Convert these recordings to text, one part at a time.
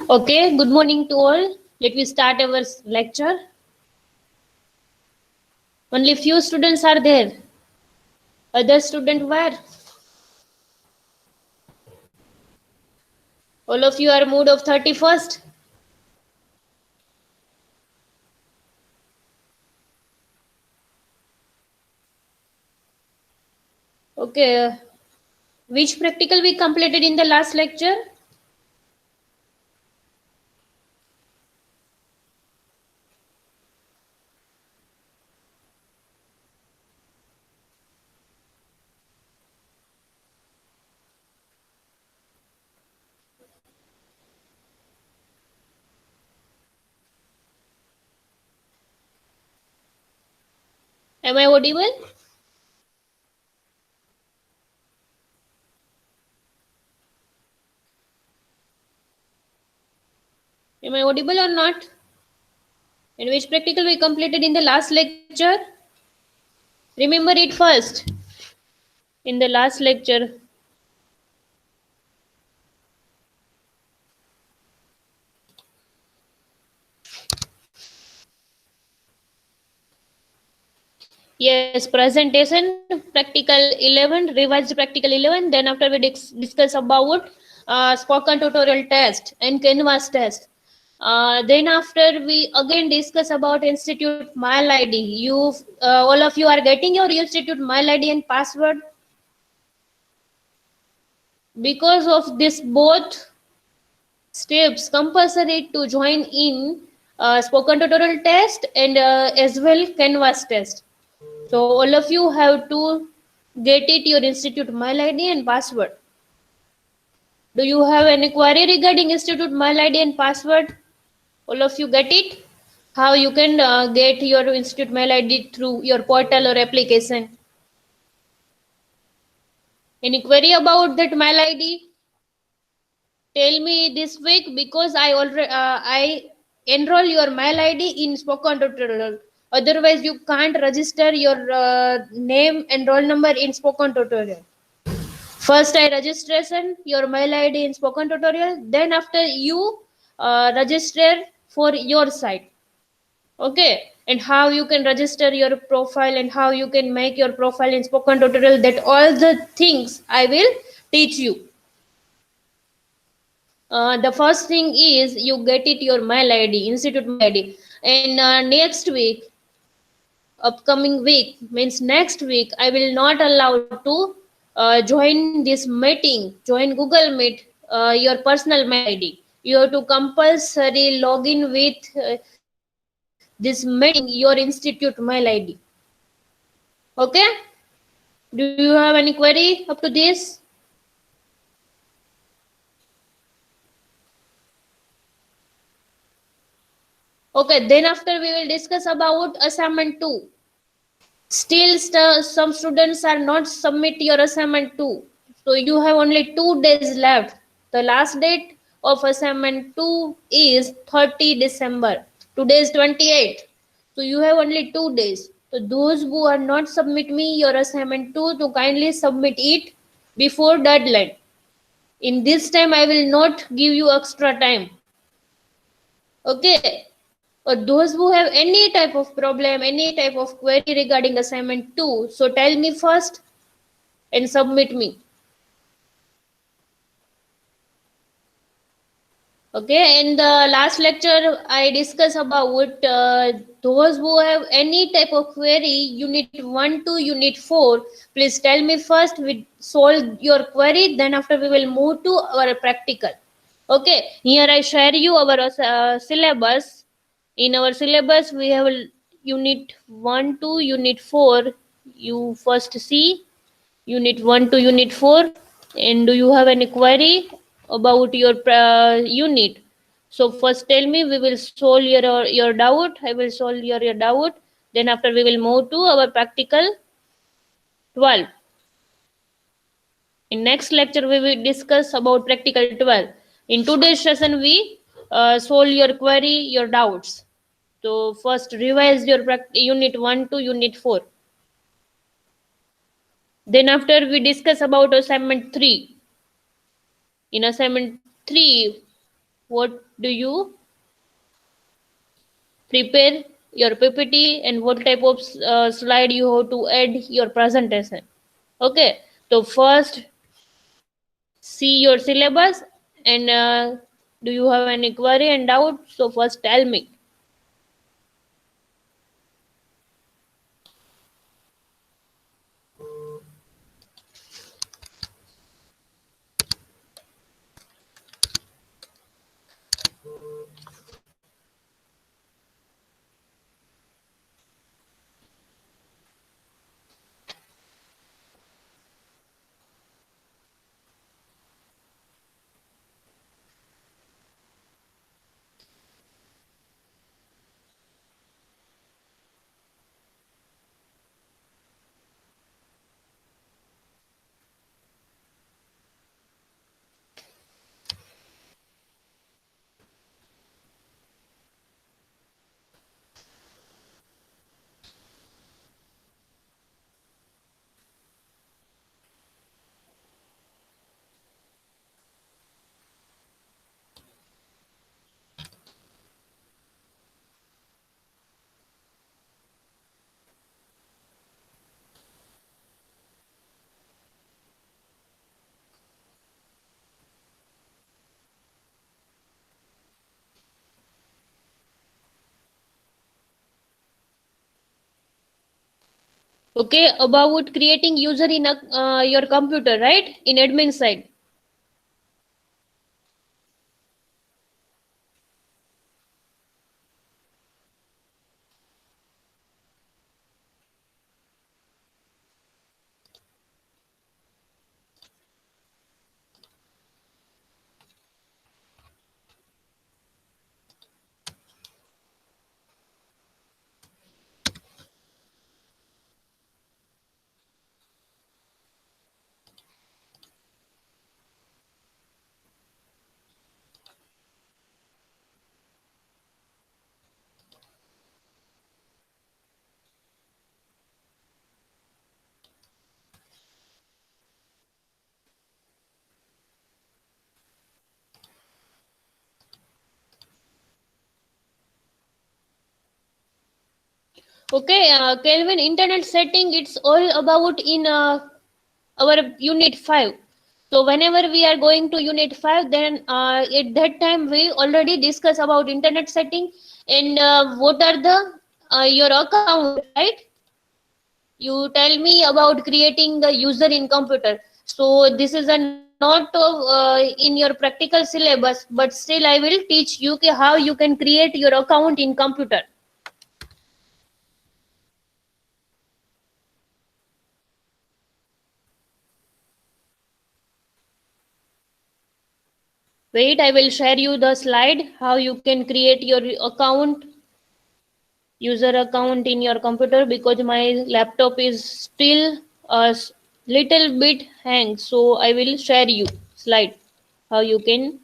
Okay, good morning to all. Let me start our lecture. Only few students are there. Other student where? All of you are mood of 31st. Okay. Which practical we completed in the last lecture? Am I audible? Am I audible or not? And which practical we completed in the last lecture? Remember it first. In the last lecture. Yes, presentation, practical 11, revised practical 11. Then after we discuss about spoken tutorial test and canvas test. Then after we again discuss about institute mail ID. All of you are getting your institute mail ID and password. Because of this both steps compulsory to join in spoken tutorial test and as well canvas test. So all of you have to get it your institute mail ID and password. Do you have any query regarding institute mail ID and password? All of you get it? How you can get your institute mail ID through your portal or application? Any query about that mail ID? Tell me this week because I enroll your mail ID in spoken tutorial. Otherwise, you can't register your name and roll number in spoken tutorial. First, I registration your mail ID in spoken tutorial. Then after you register for your site. Okay, and how you can register your profile and how you can make your profile in spoken tutorial. That all the things I will teach you. The first thing is you get it your mail ID, institute mail ID, and next week, upcoming week means next week, I will not allow to join this meeting, join Google Meet, your personal mail ID. You have to compulsory login with this meeting your institute mail ID. Okay? Do you have any query up to this? Okay, then after we will discuss about assignment 2. Still, some students are not submit your assignment 2. So you have only 2 days left. The last date of assignment 2 is 30 December. Today is 28. So you have only 2 days. So those who are not submit me your assignment 2 to kindly submit it before deadline. In this time I will not give you extra time. Okay. Or those who have any type of problem, any type of query regarding assignment 2, so tell me first and submit me. Okay, in the last lecture, I discussed about those who have any type of query, unit 1 to unit 4. Please tell me first, we solve your query, then after we will move to our practical. Okay, here I share you our syllabus. In our syllabus, we have unit 1 to unit 4. You first see unit 1 to unit 4. And do you have any query about your unit? So first tell me, we will solve your doubt. I will solve your doubt. Then after we will move to our practical 12. In next lecture, we will discuss about practical 12. In today's session, we solve your query, your doubts. So first revise your unit 1 to unit 4. Then after we discuss about assignment 3. In assignment 3, what do you prepare your PPT and what type of slide you have to add your presentation. Okay, so first see your syllabus and do you have any query and doubt? So first tell me. Okay, about creating user in your computer, right? In admin side. Okay, Kelvin, internet setting, it's all about in our unit 5. So whenever we are going to unit 5, then at that time we already discuss about internet setting and what are the your account, right? You tell me about creating the user in computer. So this is a not of in your practical syllabus, but still I will teach you how you can create your account in computer. Wait, I will share you the slide how you can create your account, user account in your computer, because my laptop is still a little bit hang. So I will share you slide how you can.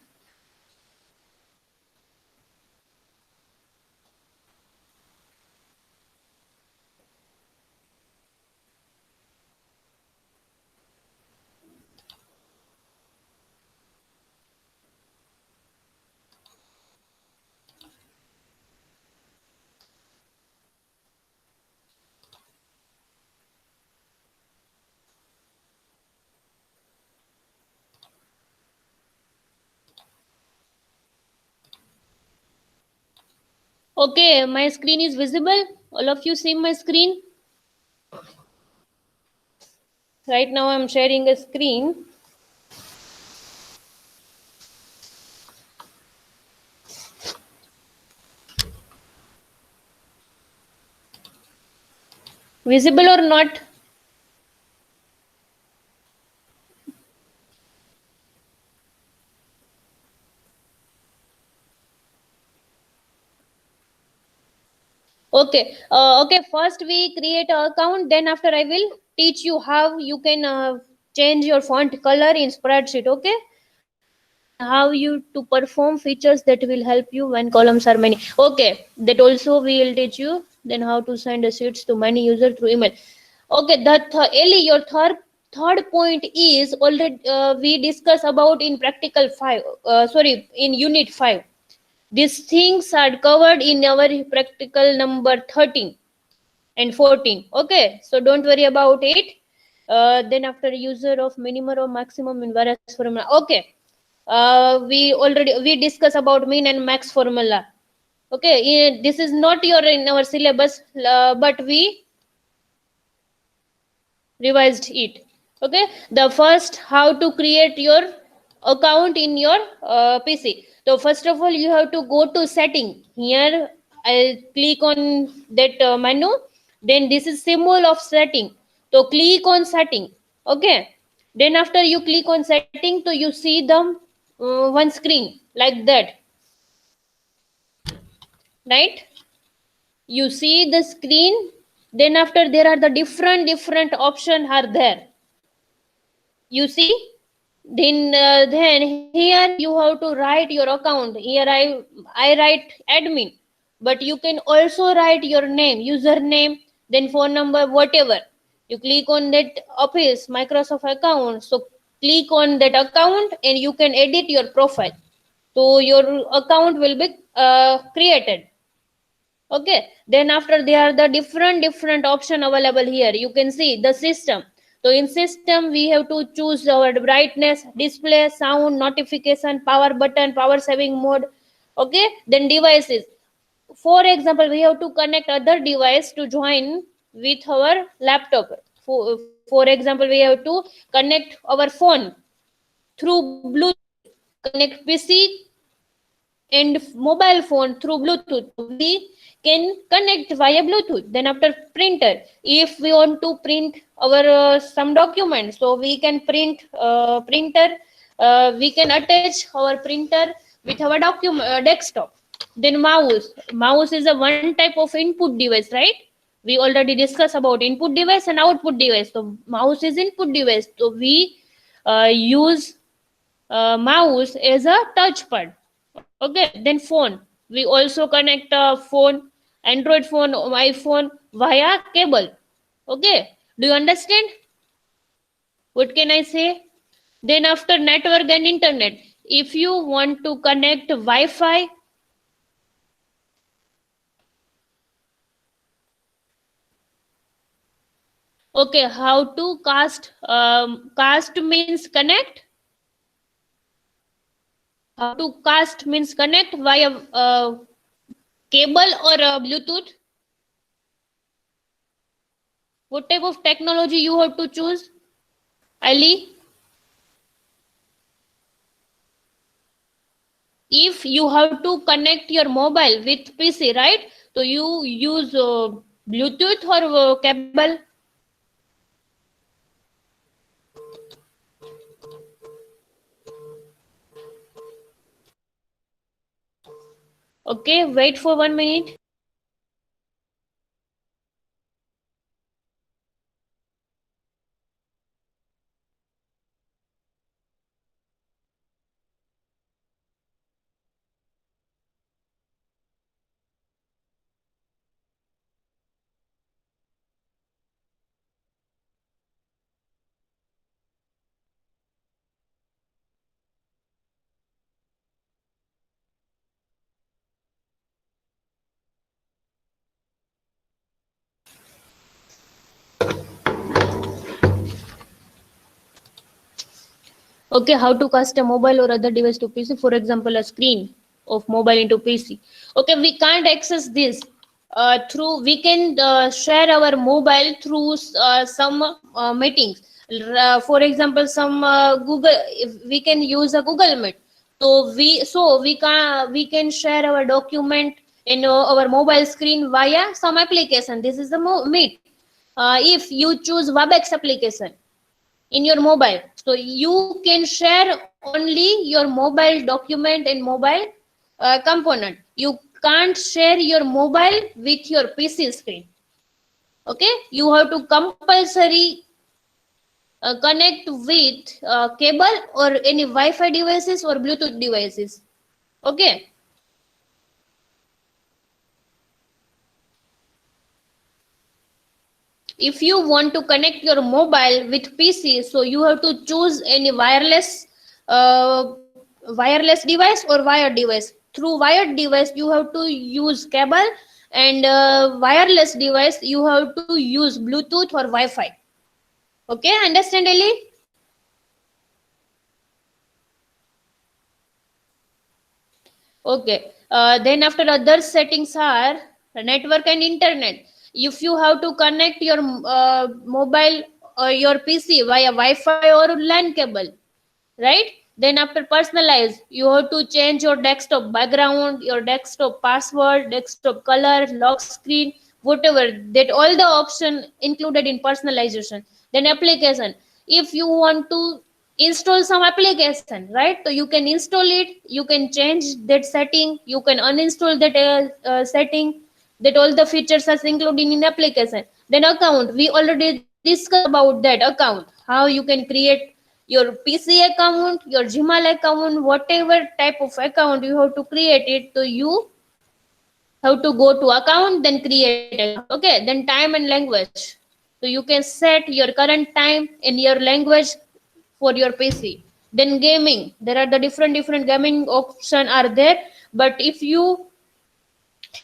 Okay, my screen is visible. All of you see my screen. Right now I'm sharing a screen. Visible or not? Okay. Okay. First we create an account. Then after I will teach you how you can change your font color in spreadsheet. Okay. And how you to perform features that will help you when columns are many. Okay. That also we will teach you. Then how to send a sheets to many user through email. Okay. That Ellie, your third third point is already we discuss about in practical 5, in unit 5. These things are covered in our practical number 13 and 14. Okay, so don't worry about it. Then after user of minimum or maximum in various formula. Okay, we discuss about mean and max formula. Okay, this is not your in our syllabus, but we revised it. Okay, the first, how to create your account in your PC. So first of all, you have to go to setting. Here I'll click on that menu. Then this is symbol of setting, so click on setting. Okay, then after you click on setting, so you see the one screen like that, right? You see the screen. Then after, there are the different option are there, you see. Then here you have to write your account. Here I write admin, but you can also write your name, username, then phone number, whatever. You click on that office Microsoft account, so click on that account and you can edit your profile, so your account will be created. Okay, then after, there are the different option available here. You can see the system. So in system, we have to choose our brightness, display, sound, notification, power button, power saving mode. Okay, then devices. For example, we have to connect other device to join with our laptop. For example, we have to connect our phone through Bluetooth, connect PC and mobile phone through Bluetooth. So we can connect via Bluetooth. Then after, printer, if we want to print our some documents, so we can print printer. We can attach our printer with our document desktop. Then mouse is a one type of input device, right? We already discussed about input device and output device. So mouse is input device, so we use mouse as a touchpad. Okay, then phone. We also connect a phone, Android phone, iPhone via cable. Okay, do you understand? What can I say? Then after, network and internet. If you want to connect Wi-Fi, okay, how to cast? Cast means connect. How to cast means connect via cable or Bluetooth. What type of technology you have to choose, Ali? If you have to connect your mobile with PC, right? So you use Bluetooth or cable. Okay, wait for 1 minute. Okay, how to cast a mobile or other device to PC, for example a screen of mobile into PC. Okay, we can't access this through, we can share our mobile through some meetings. For example, some Google, if we can use a Google Meet. So we can share our document in our mobile screen via some application. This is the Meet. If you choose Webex application in your mobile, so you can share only your mobile document and mobile component. You can't share your mobile with your PC screen. Okay, you have to compulsory connect with cable or any Wi-Fi devices or Bluetooth devices. Okay, If you want to connect your mobile with PC, so you have to choose any uh, wireless device or wired device. Through wired device you have to use cable, and wireless device you have to use Bluetooth or Wi-Fi. Okay, understand, Ellie? Okay. Then after other settings are network and internet. If you have to connect your mobile or your PC via Wi-Fi or LAN cable, right? Then after personalize, you have to change your desktop background, your desktop password, desktop color, lock screen, whatever. That all the option included in personalization. Then application. If you want to install some application, right? So you can install it, you can change that setting, you can uninstall that setting. That all the features are included in application. Then account, we already discussed about that account, how you can create your PC account, your Gmail account, whatever type of account you have to create it. So you have to go to account, then create account. Okay, then time and language. So you can set your current time in your language for your PC. Then gaming, there are the different gaming option are there. But if you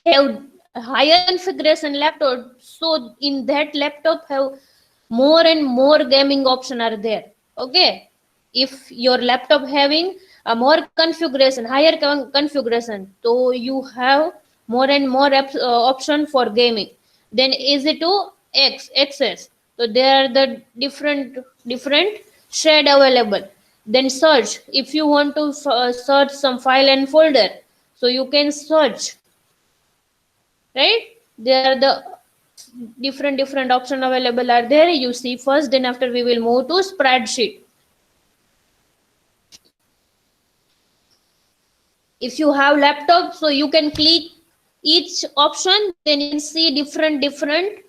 have higher configuration laptop, so in that laptop have more and more gaming option are there. Okay, if your laptop having a more configuration, higher configuration, so you have more and more option for gaming. Then easy to access, so there are the different shade available. Then search, if you want to search some file and folder, so you can search, right? There are the different option available are there, you see first. Then after we will move to spreadsheet. If you have laptop, so you can click each option, then you can see different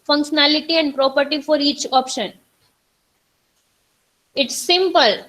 functionality and property for each option. It's simple.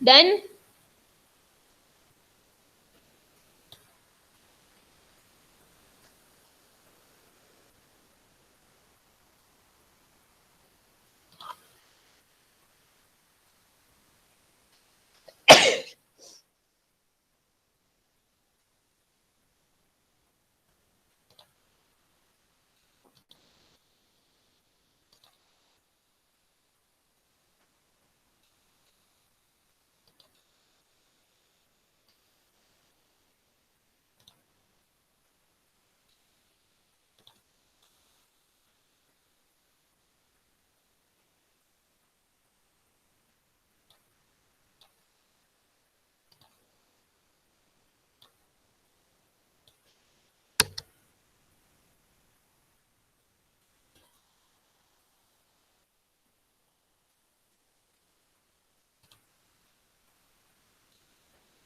Then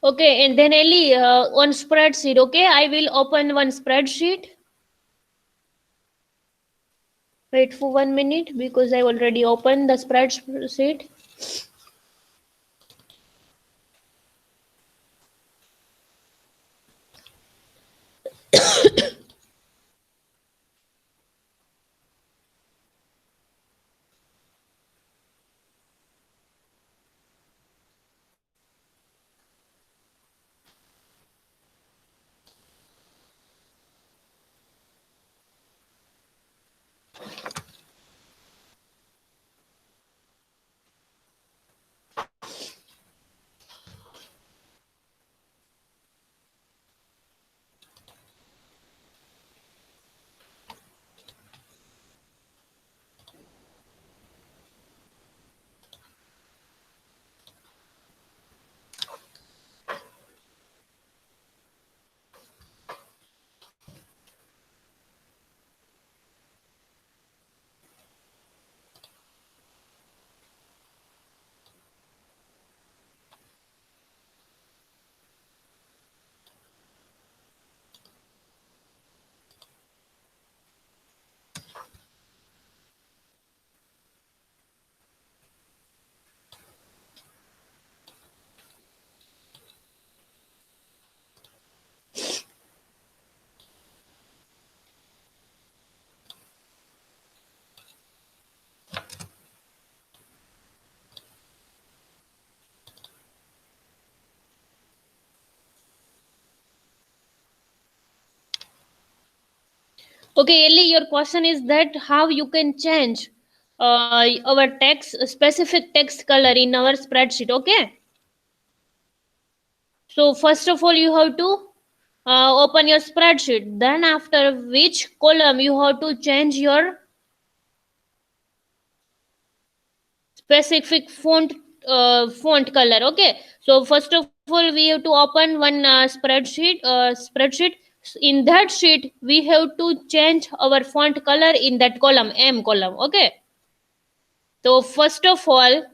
okay, and then Ellie, on spreadsheet. Okay, I will open one spreadsheet. Wait for 1 minute because I already opened the spreadsheet. Okay, Ellie, your question is that how you can change our text, specific text color in our spreadsheet. Okay. So first of all, you have to open your spreadsheet. Then after which column you have to change your specific font color. Okay. So first of all, we have to open one spreadsheet. In that sheet, we have to change our font color in that column, M column. Okay. So first of all,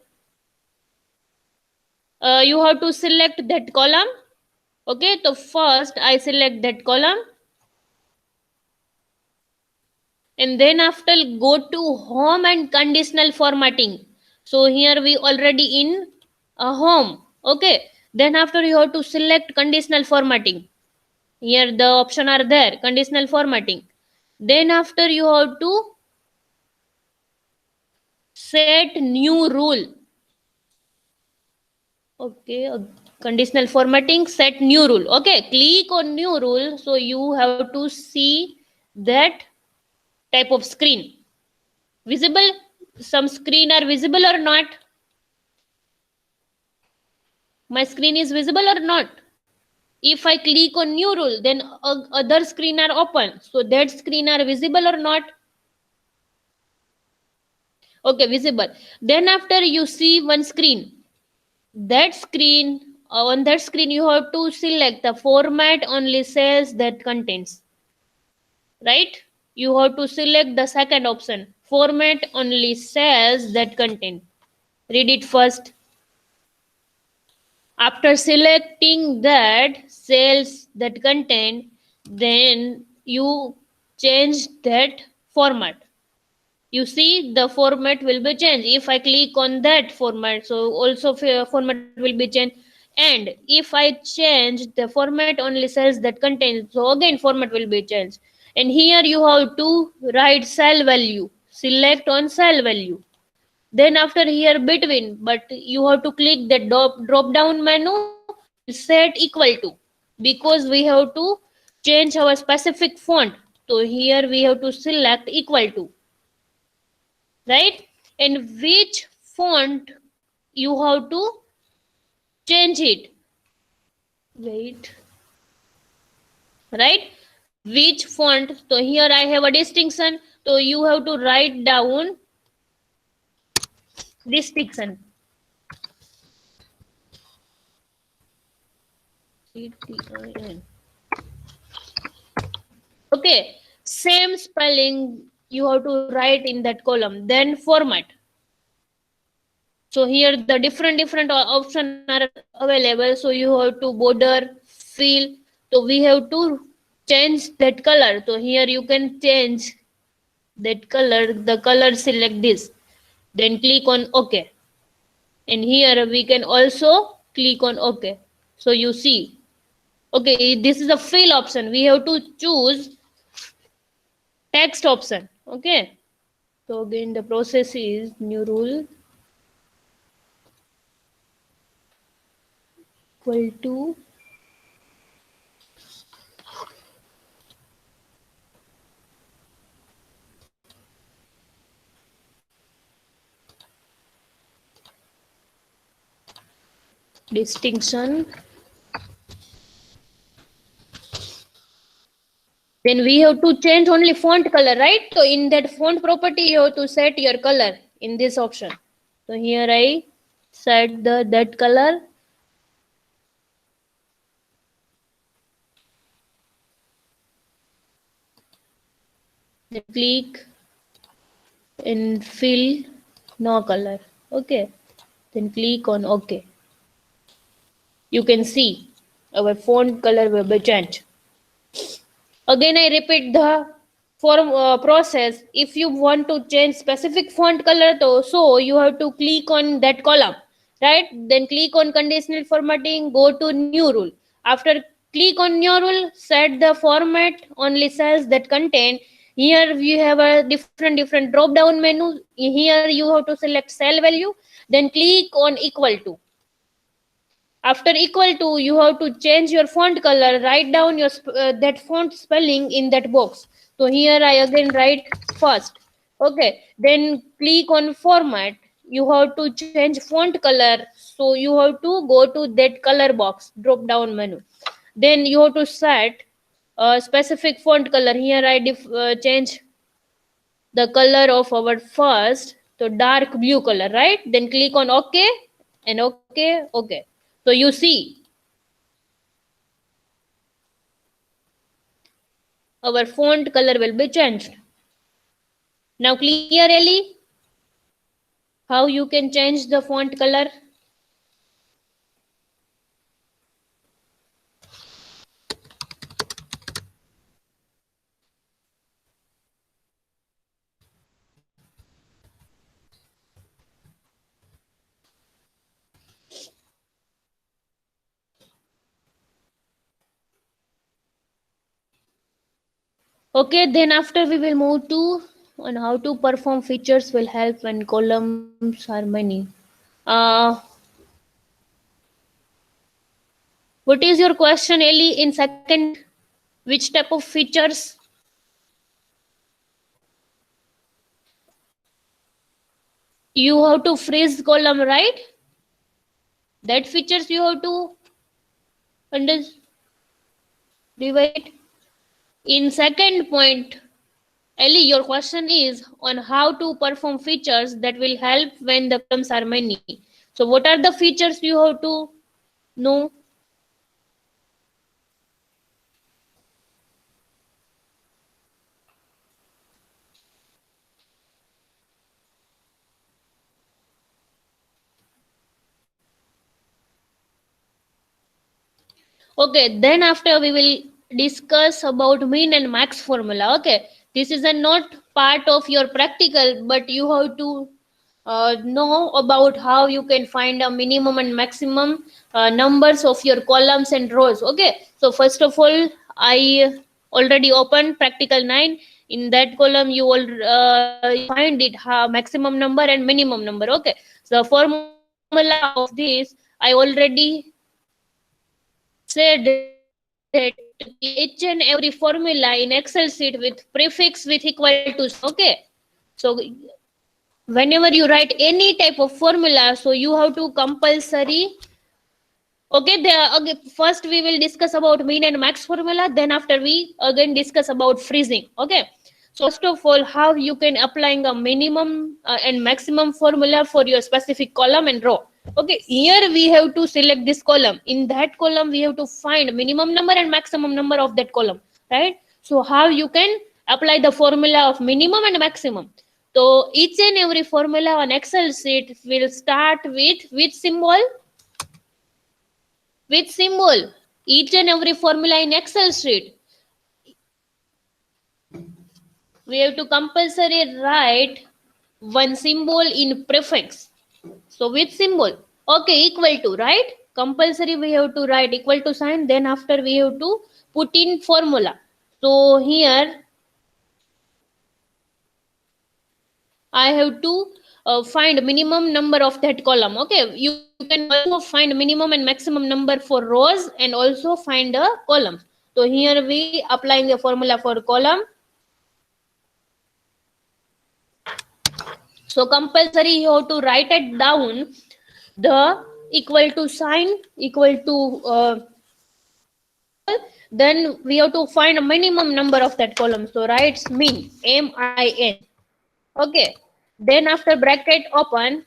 you have to select that column. Okay, so first I select that column, and then after go to home and conditional formatting. So here we already in a home. Okay, then after you have to select conditional formatting. Here the option are there, conditional formatting. Then after you have to set new rule. Okay, conditional formatting, set new rule. Okay, click on new rule, so you have to see that type of screen visible. Some screen are visible or not? My screen is visible or not? If I click on new rule, then other screen are open, so that screen are visible or not? Okay, visible. Then after you see one screen, that screen, on that screen you have to select the format only cells that contains, right? You have to select the second option, format only cells that contain. Read it first. After selecting that cells that contain, then you change that format. You see the format will be changed. If I click on that format, so also format will be changed. And if I change the format only cells that contain, so again format will be changed. And here you have to write cell value. Select on cell value. Then after here between, but you have to click the drop down menu and set equal to, because we have to change our specific font. So here we have to select equal to, right? And which font you have to change it. Wait, right? Which font? So here I have a distinction. So you have to write down distinction. CTIN. Okay, same spelling you have to write in that column. Then format. So here the different option are available. So you have to border, fill. So we have to change that color. So here you can change that color. The color select this. Then click on OK. And here we can also click on OK. So you see. Okay, this is a fill option. We have to choose text option. Okay. So again the process is new rule equal to distinction. Then we have to change only font color, right? So in that font property you have to set your color in this option. So here I set the that color. Then click and fill no color. Okay. Then click on OK. You can see our font color will be changed. Again I repeat the form process. If you want to change specific font color though, so you have to click on that column, right? Then click on conditional formatting, go to new rule. After click on new rule, set the format only cells that contain. Here we have a different drop down menu. Here you have to select cell value, then click on equal to. After equal to, you have to change your font color. Write down your that font spelling in that box. So here I again write first. Okay, then click on format. You have to change font color. So you have to go to that color box, drop down menu. Then you have to set a specific font color. Here I change the color of our first to dark blue color, right? Then click on OK and OK, OK. So you see our font color will be changed. Now clear, Ellie? How you can change the font color? Okay, then after we will move to on how to perform features will help when columns are many. Uh, what is your question, Ellie? In second point, which type of features? You have to freeze column, right? That features you have to under divide. In second point, Ellie, your question is on how to perform features that will help when the columns are many. So what are the features you have to know? Okay, then after we will discuss about mean and max formula. Okay, this is a not part of your practical, but you have to know about how you can find a minimum and maximum numbers of your columns and rows. Okay, so first of all, I already opened practical 9. In that column, you will you find it maximum number and minimum number. Okay, so the formula of this I already said that each and every formula in Excel sheet with prefix with equal to sign. Okay, so whenever you write any type of formula, so you have to compulsory. Okay, okay, first we will discuss about mean and max formula. Then after we again discuss about freezing. Okay, so first of all, how you can applying a minimum and maximum formula for your specific column and row. Okay, here we have to select this column. In that column, we have to find minimum number and maximum number of that column, right? So how you can apply the formula of minimum and maximum. So each and every formula on Excel sheet will start with which symbol? With symbol. Each and every formula in Excel sheet, we have to compulsory write one symbol in prefix. So which symbol? Okay, equal to, right? Compulsory we have to write equal to sign. Then after we have to put in formula. So here I have to find minimum number of that column. Okay, you can also find minimum and maximum number for rows and also find a column. So here we applying the formula for column. So compulsory you have to write it down the equal to sign equal to then we have to find a minimum number of that column. So write min min. Okay, then after bracket open,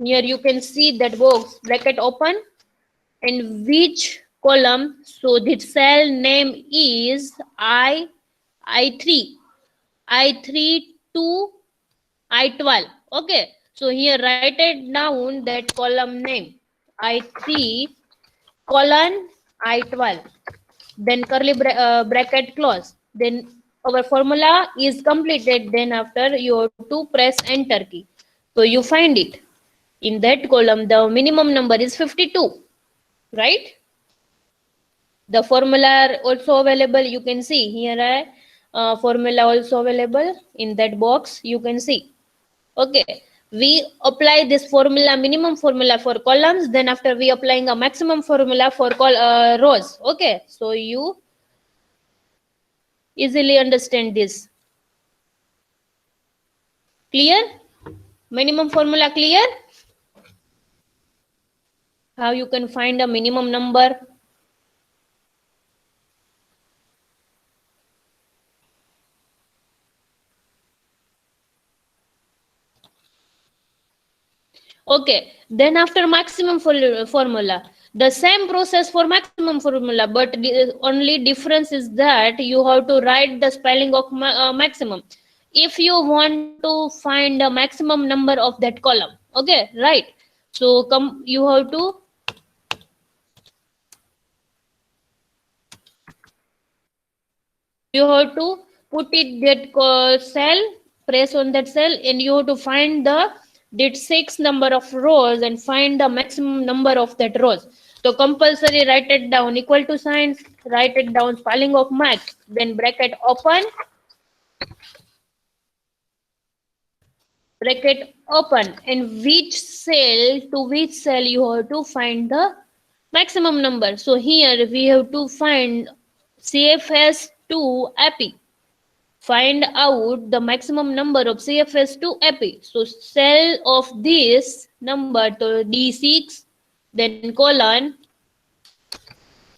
here you can see that box bracket open and which column. So the cell name is I3 I3 to I12. Okay, so here write it down that column name I3 colon I12. Then curly bracket close. Then our formula is completed. Then after you have to press enter key. So you find it. In that column, the minimum number is 52, right? The formula also available. You can see here formula also available in that box. You can see. Okay, we apply this formula, minimum formula for columns. Then after we applying a maximum formula for rows. Okay, so you easily understand this. Clear? Minimum formula clear? How you can find a minimum number? Okay, then after maximum formula, the same process for maximum formula, but the only difference is that you have to write the spelling of maximum. If you want to find the maximum number of that column, okay, right? So come, you have to put it that cell, press on that cell, and you have to find the that six number of rows and find the maximum number of that rows. So compulsory write it down, equal to sign, write it down, spelling of max, then bracket open, and which cell to which cell you have to find the maximum number. So here we have to find CFS2 API. Find out the maximum number of CFS2 API. So cell of this number to D6, then colon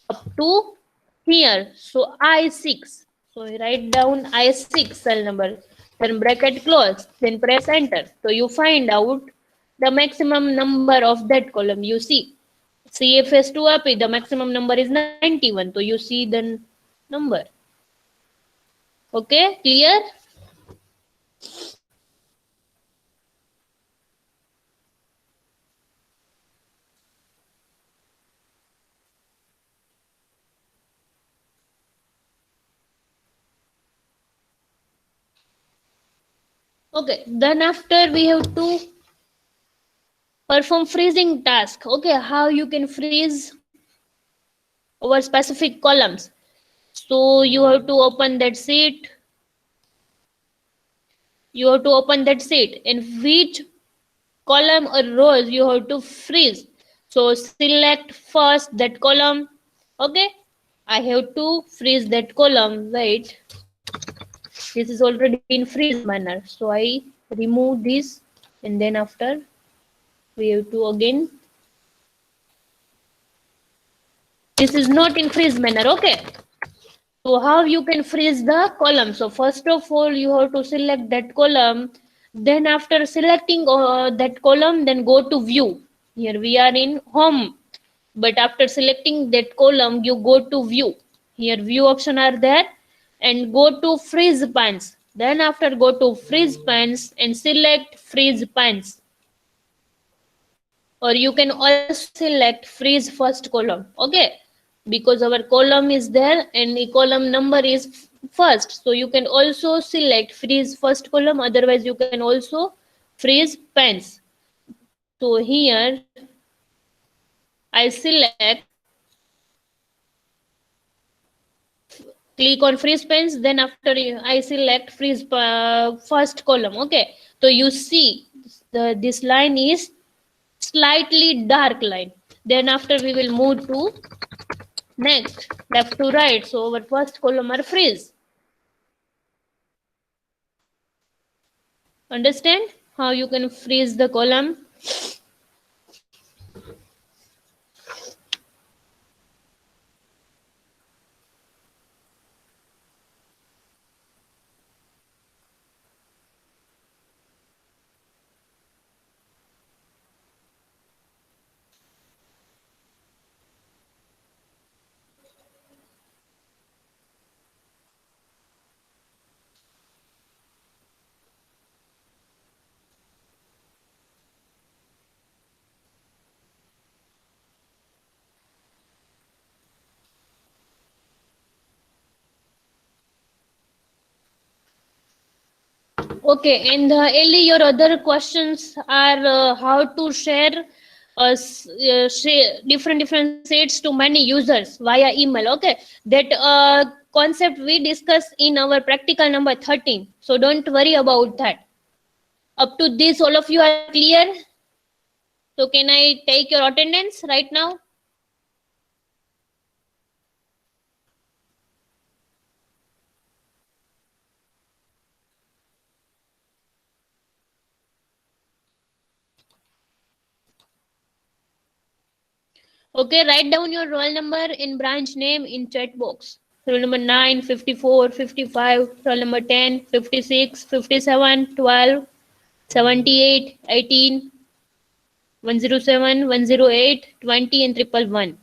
up to here. So I6. So write down I6 cell number. Then bracket close. Then press enter. So you find out the maximum number of that column. You see CFS2 API, the maximum number is 91. So you see the number. Okay, clear? Okay, then after we have to perform freezing task. Okay, how you can freeze our specific columns. So you have to open that sheet. You have to open that sheet, and which column or rows you have to freeze. So select first that column. Okay, I have to freeze that column. Wait, this is already in freeze manner. So I remove this, and then after we have to again. This is not in freeze manner. Okay. So how you can freeze the column? So first of all, you have to select that column. Then after selecting that column, then go to view. Here we are in home. But after selecting that column, you go to view. Here view option are there, and go to freeze pans. Then after go to freeze pans and select freeze pans. Or you can also select freeze first column. Okay, because our column is there and the column number is first, so you can also select freeze first column, otherwise you can also freeze pens. So here I select, click on freeze pens, then after I select freeze first column. Okay, so you see this line is slightly dark line. Then after we will move to next, left to right. So our first column are freeze. Understand how you can freeze the column? Okay, and Ellie, your other questions are how to share different sets to many users via email. Okay, that concept we discussed in our practical number 13. So don't worry about that. Up to this, all of you are clear. So can I take your attendance right now? Okay, write down your roll number in branch name in chat box. Roll number 9, 54, 55, roll number 10, 56, 57, 12, 78, 18, 107, 108, 20 and 111.